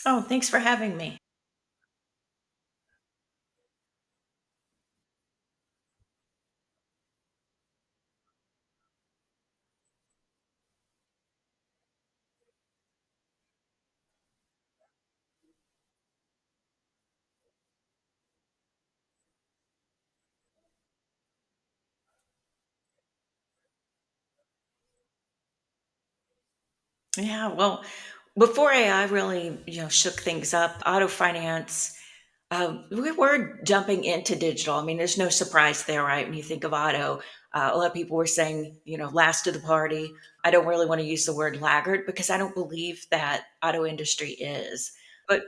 Oh, thanks for having me. Yeah, well, before AI really, shook things up, auto finance, we were jumping into digital. I mean, there's no surprise there, right? When you think of auto, a lot of people were saying, last to the party. I don't really want to use the word laggard because I don't believe that auto industry is. But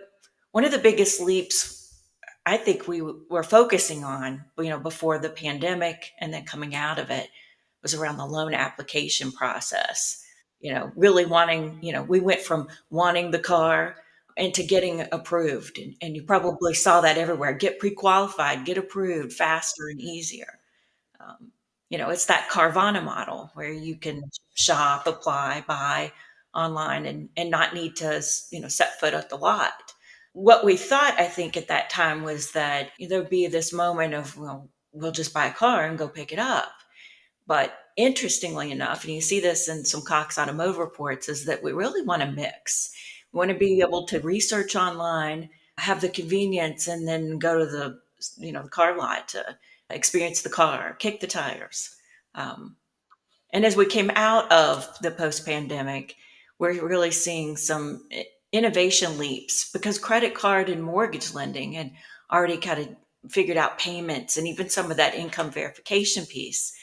one of the biggest leaps I think we were focusing on, before the pandemic and then coming out of it was around the loan application process. Really wanting, we went from wanting the car into getting approved. And you probably saw that everywhere. Get pre-qualified, get approved faster and easier. Um, it's that Carvana model where you can shop, apply, buy online and not need to, set foot at the lot. What we thought, I think, at that time was that there'd be this moment of, well, we'll just buy a car and go pick it up. But interestingly enough, and you see this in some Cox Automotive reports, is that we really want to mix. We want to be able to research online, have the convenience, and then go to the car lot to experience the car, kick the tires. Um, and as we came out of the post pandemic, we're really seeing some innovation leaps because credit card and mortgage lending had already kind of figured out payments and even some of that income verification piece.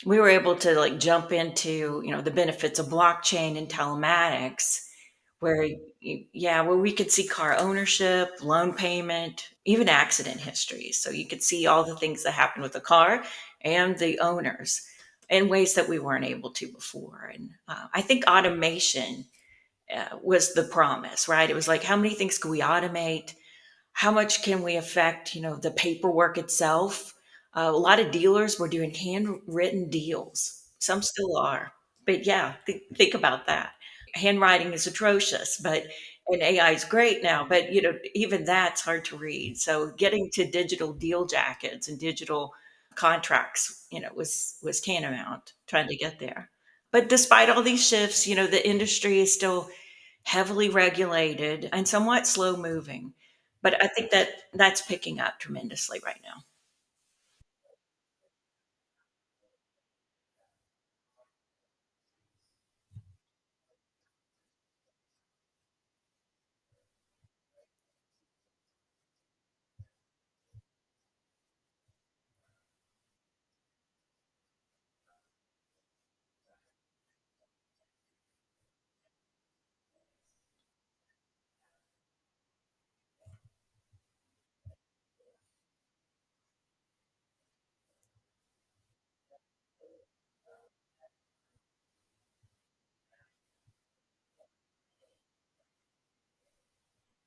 We were able to like jump into the benefits of blockchain and telematics where where we could see car ownership, loan payment, even accident history, so you could see all the things that happen with the car and the owners in ways that we weren't able to before. And I think automation was the promise, right? It was like, how many things can we automate? How much can we affect, the paperwork itself? A lot of dealers were doing handwritten deals. Some still are, but yeah, think about that. Handwriting is atrocious, but and AI is great now, but even that's hard to read. So getting to digital deal jackets and digital contracts, was tantamount trying to get there. But despite all these shifts, the industry is still heavily regulated and somewhat slow moving. But I think that that's picking up tremendously right now.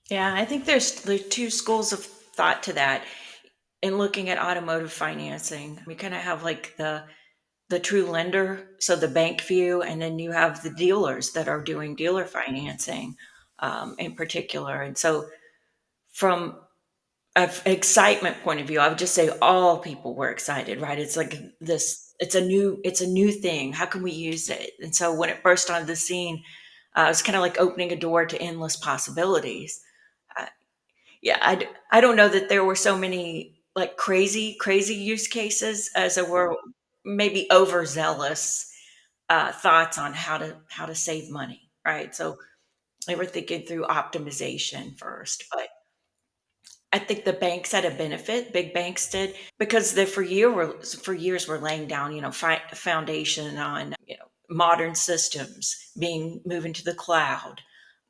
Yeah, I think there's two schools of thought to that. In looking at automotive financing, we kind of have like the true lender, so the bank view, and then you have the dealers that are doing dealer financing in particular. And so, from an excitement point of view, I would just say all people were excited, right? It's like this. It's a new thing. How can we use it? And so when it burst onto the scene, it's kind of like opening a door to endless possibilities. Uh, yeah, I don't know that there were so many like crazy use cases as there were maybe overzealous thoughts on how to save money, right? So they were thinking through optimization first, but I think the banks had a benefit. Big banks did because they for years were laying down, foundation on modern systems being moving to the cloud,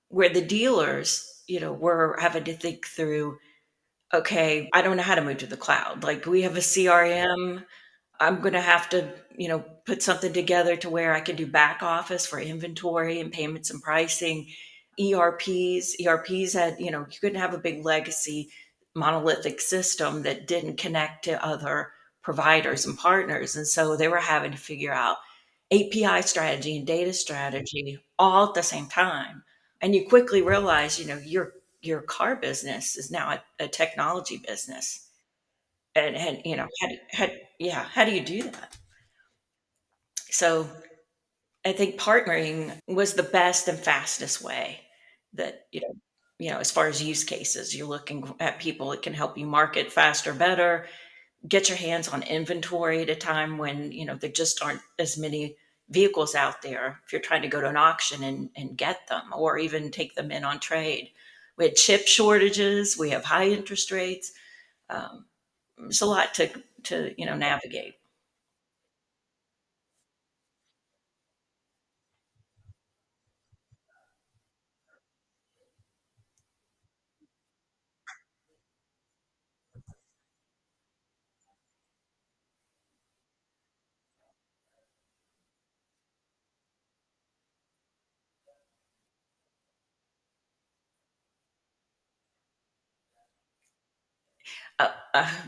where the dealers were having to think through. Okay, I don't know how to move to the cloud. Like we have a CRM. I'm going to have to, put something together to where I can do back office for inventory and payments and pricing. ERPs had, you couldn't have a big legacy monolithic system that didn't connect to other providers and partners. And so they were having to figure out API strategy and data strategy all at the same time. And you quickly realize, your car business is now a technology business. And yeah, how do you do that? So I think partnering was the best and fastest way that, as far as use cases, you're looking at people that can help you market faster, better, get your hands on inventory at a time when, there just aren't as many vehicles out there if you're trying to go to an auction and get them or even take them in on trade. We had chip shortages, we have high interest rates. Um, it's a lot to navigate.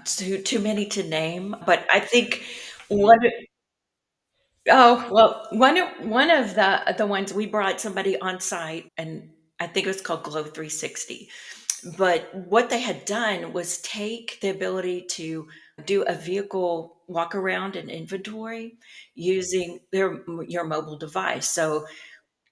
Too many to name, but I think one. Oh, well, one of the ones we brought somebody on site, and I think it was called Glow 360. But what they had done was take the ability to do a vehicle walk around and inventory using your mobile device. So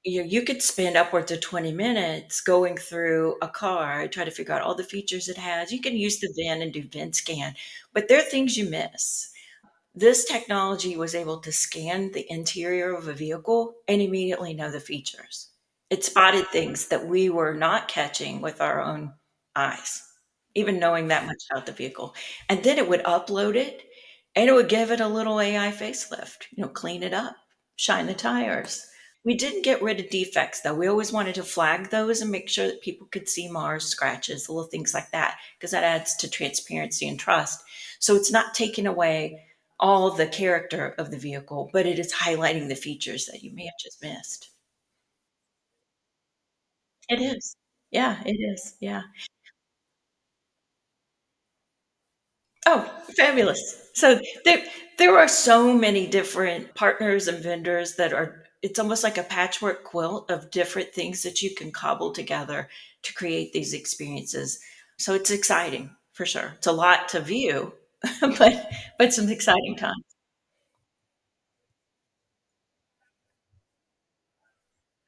you could spend upwards of 20 minutes going through a car, try to figure out all the features it has. You can use the VIN and do VIN scan, but there are things you miss. This technology was able to scan the interior of a vehicle and immediately know the features. It spotted things that we were not catching with our own eyes, even knowing that much about the vehicle. And then it would upload it and it would give it a little AI facelift, clean it up, shine the tires. We didn't get rid of defects though. We always wanted to flag those and make sure that people could see Mars scratches, little things like that, because that adds to transparency and trust. So it's not taking away all the character of the vehicle, but it is highlighting the features that you may have just missed. It is. Yeah, it is. Yeah. Oh, fabulous. So there are so many different partners and vendors that are it's almost like a patchwork quilt of different things that you can cobble together to create these experiences. So it's exciting for sure. It's a lot to view, but some exciting times.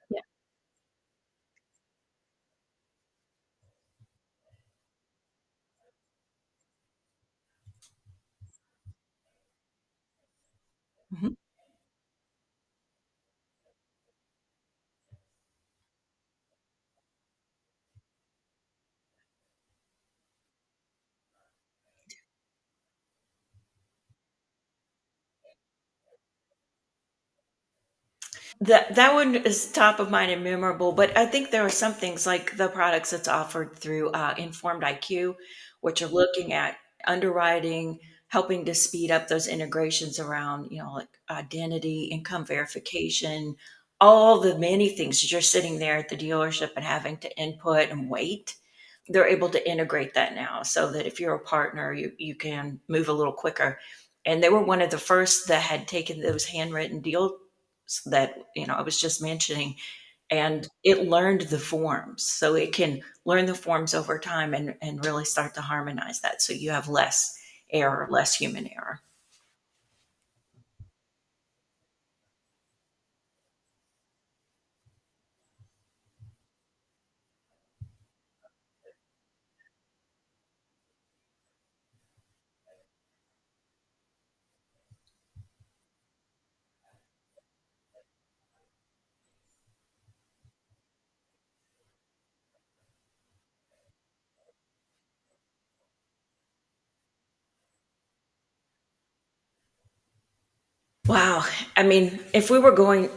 Yeah. Mhm. That one is top of mind and memorable, but I think there are some things like the products that's offered through Informed IQ, which are looking at underwriting, helping to speed up those integrations around, like identity, income verification, all the many things you're sitting there at the dealership and having to input and wait. They're able to integrate that now so that if you're a partner, you can move a little quicker. And they were one of the first that had taken those handwritten deals that I was just mentioning, and it learned the forms, so it can learn the forms over time and really start to harmonize that, so you have less error, less human error. Wow. I mean, if we were going,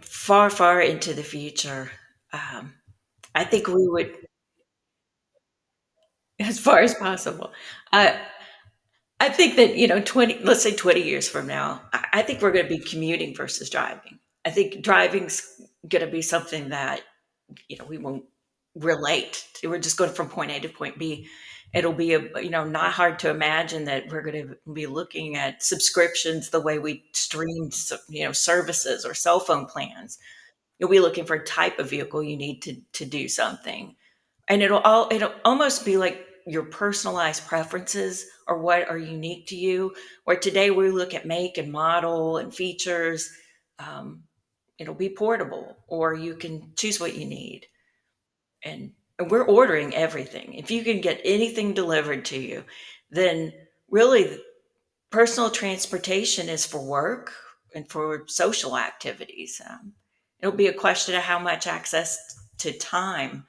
far, far into the future, um, I think we would, as far as possible. Uh, I think that, 20, let's say 20 years from now, I think we're going to be commuting versus driving. I think driving's going to be something that, we won't relate. We're just going from point A to point B. It'll be, not hard to imagine that we're going to be looking at subscriptions the way we stream, services or cell phone plans. You'll be looking for a type of vehicle you need to do something. And it'll almost be like your personalized preferences or what are unique to you. Where today we look at make and model and features. Um, it'll be portable, or you can choose what you need. And we're ordering everything. If you can get anything delivered to you, then really personal transportation is for work and for social activities. It'll be a question of how much access to time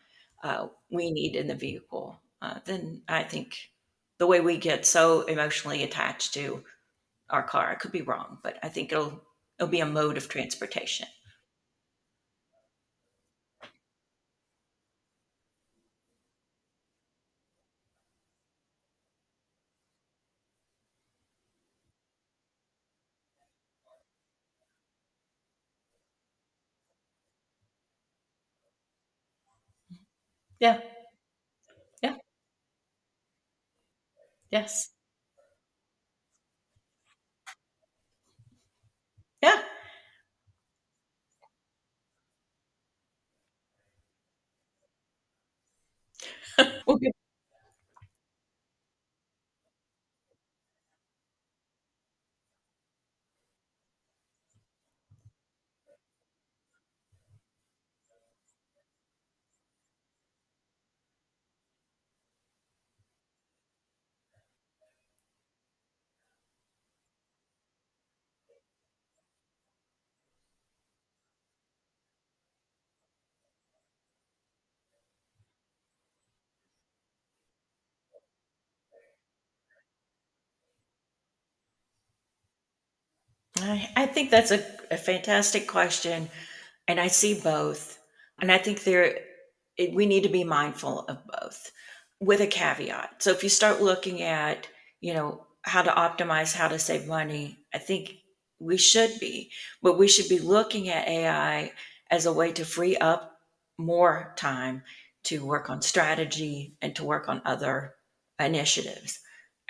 we need in the vehicle. Then I think the way we get so emotionally attached to our car, I could be wrong, but I think it'll be a mode of transportation. Yeah. Yeah. Yes. Yeah. Well, I think that's a fantastic question, and I see both. And I think we need to be mindful of both with a caveat. So if you start looking at, how to optimize, how to save money, I think we should be, but we should be looking at AI as a way to free up more time to work on strategy and to work on other initiatives.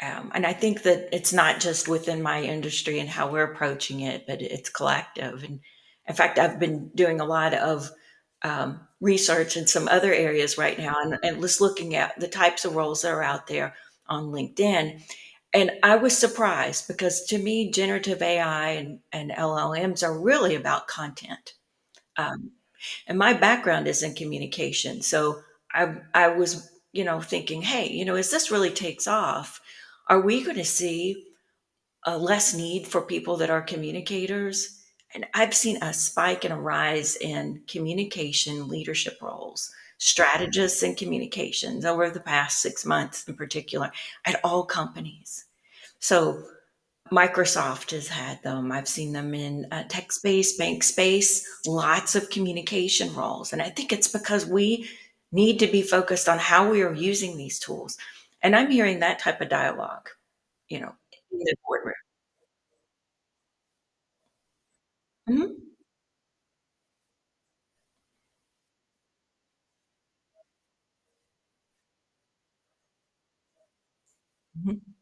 And I think that it's not just within my industry and how we're approaching it, but it's collective. And in fact, I've been doing a lot of research in some other areas right now, and just looking at the types of roles that are out there on LinkedIn. And I was surprised because to me, generative AI and LLMs are really about content. Um, and my background is in communication. So I was, thinking, hey, as this really takes off, are we going to see a less need for people that are communicators? And I've seen a spike and a rise in communication leadership roles, strategists in communications over the past 6 months in particular at all companies. So Microsoft has had them. I've seen them in tech space, bank space, lots of communication roles. And I think it's because we need to be focused on how we are using these tools. And I'm hearing that type of dialogue, in the boardroom. Mhm. Mhm.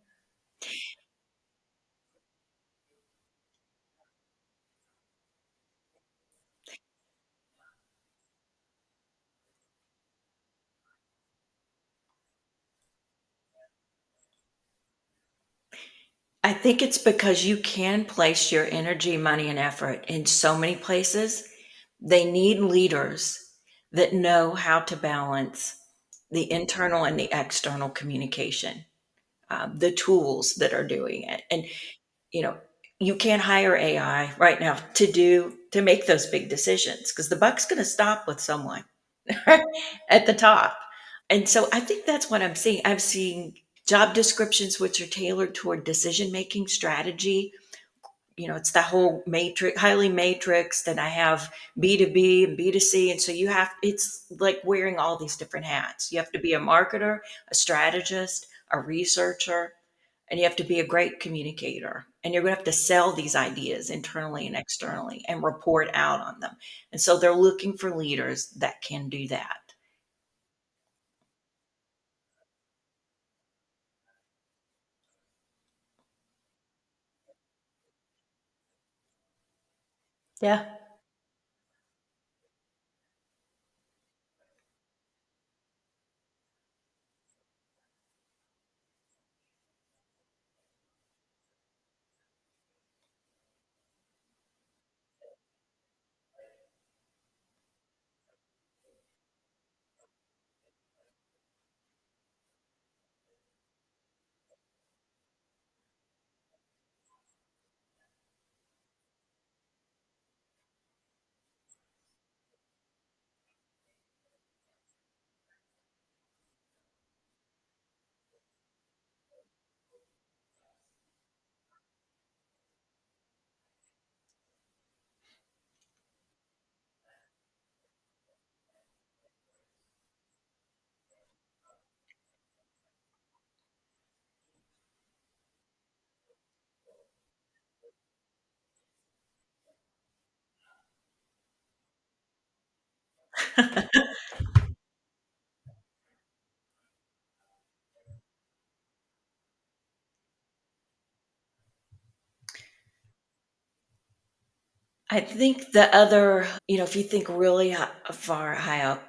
I think it's because you can place your energy, money, and effort in so many places. They need leaders that know how to balance the internal and the external communication, the tools that are doing it. And, you know, you can't hire AI right now to make those big decisions because the buck's going to stop with someone at the top. And so I think that's what I'm seeing. I'm seeing job descriptions which are tailored toward decision making strategy. It's that whole matrix, highly matrixed, and I have B2B and B2C. And so it's like wearing all these different hats. You have to be a marketer, a strategist, a researcher, and you have to be a great communicator. And you're going to have to sell these ideas internally and externally and report out on them. And so they're looking for leaders that can do that. Yeah. I think the other, if you think really far high up,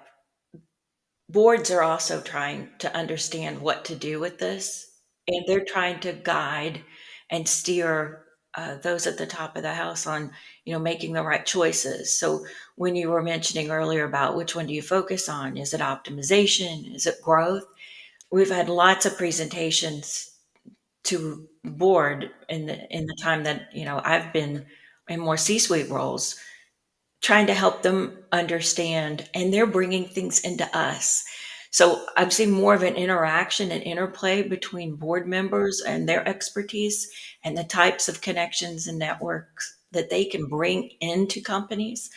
boards are also trying to understand what to do with this, and they're trying to guide and steer those at the top of the house on, making the right choices. So when you were mentioning earlier about which one do you focus on, is it optimization? Is it growth? We've had lots of presentations to board in the time that I've been in more C-suite roles, trying to help them understand, and they're bringing things into us. So I'm seeing more of an interaction and interplay between board members and their expertise and the types of connections and networks that they can bring into companies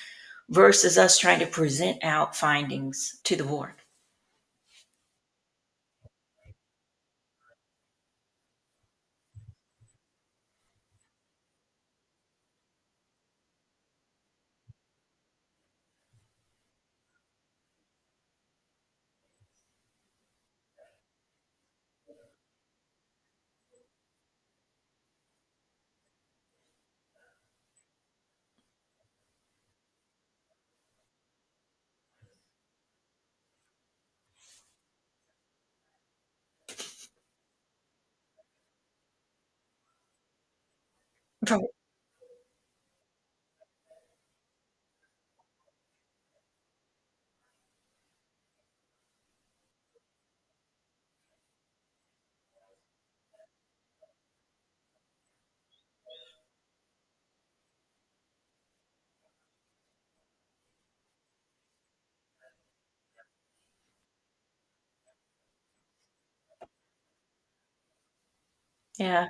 versus us trying to present out findings to the board. Right. Yeah.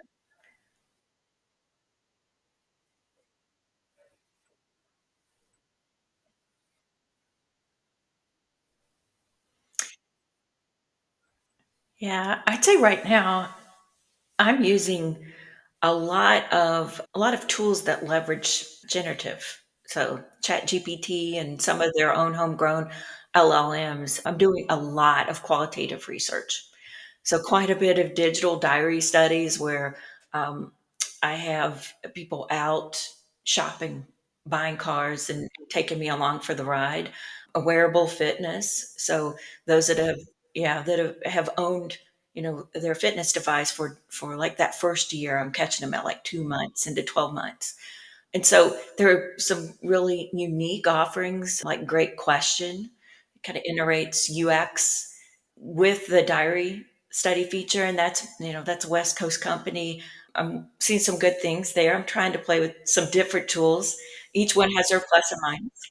Yeah. I'd say right now I'm using a lot of tools that leverage generative. So Chat GPT and some of their own homegrown LLMs. I'm doing a lot of qualitative research. So quite a bit of digital diary studies where um, I have people out shopping, buying cars, and taking me along for the ride. A wearable fitness. So those that have, yeah, that have owned, their fitness device for like that first year, I'm catching them at like 2 months into 12 months. And so there are some really unique offerings, like Great Question, kind of integrates UX with the diary study feature. And that's a West Coast company. I'm seeing some good things there. I'm trying to play with some different tools. Each one has their plus and minus.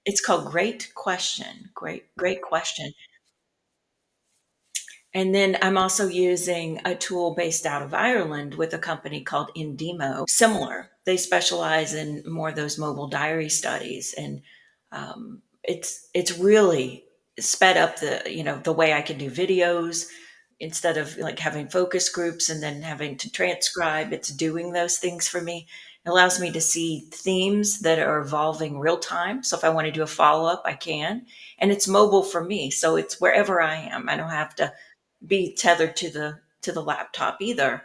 It's called Great Question. Great Question. And then I'm also using a tool based out of Ireland with a company called Indemo. Similar, they specialize in more of those mobile diary studies, and it's really sped up the way I can do videos. Instead of like having focus groups and then having to transcribe, it's doing those things for me. It allows me to see themes that are evolving real time. So if I want to do a follow up, I can. And it's mobile for me. So it's wherever I am. I don't have to be tethered to the laptop either.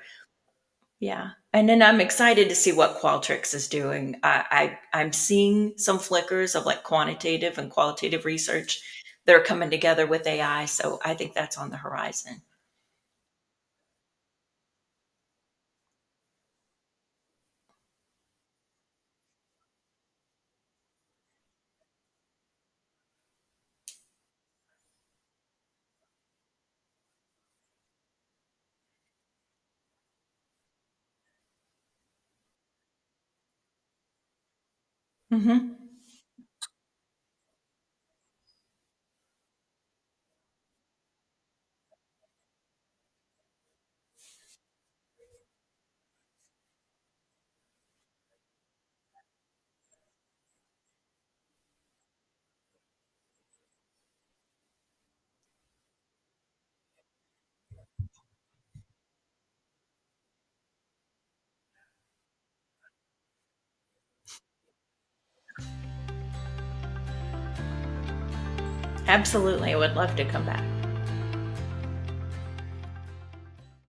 Yeah. And then I'm excited to see what Qualtrics is doing. I'm seeing some flickers of like quantitative and qualitative research that are coming together with AI. So I think that's on the horizon. Hmm. Absolutely. I would love to come back.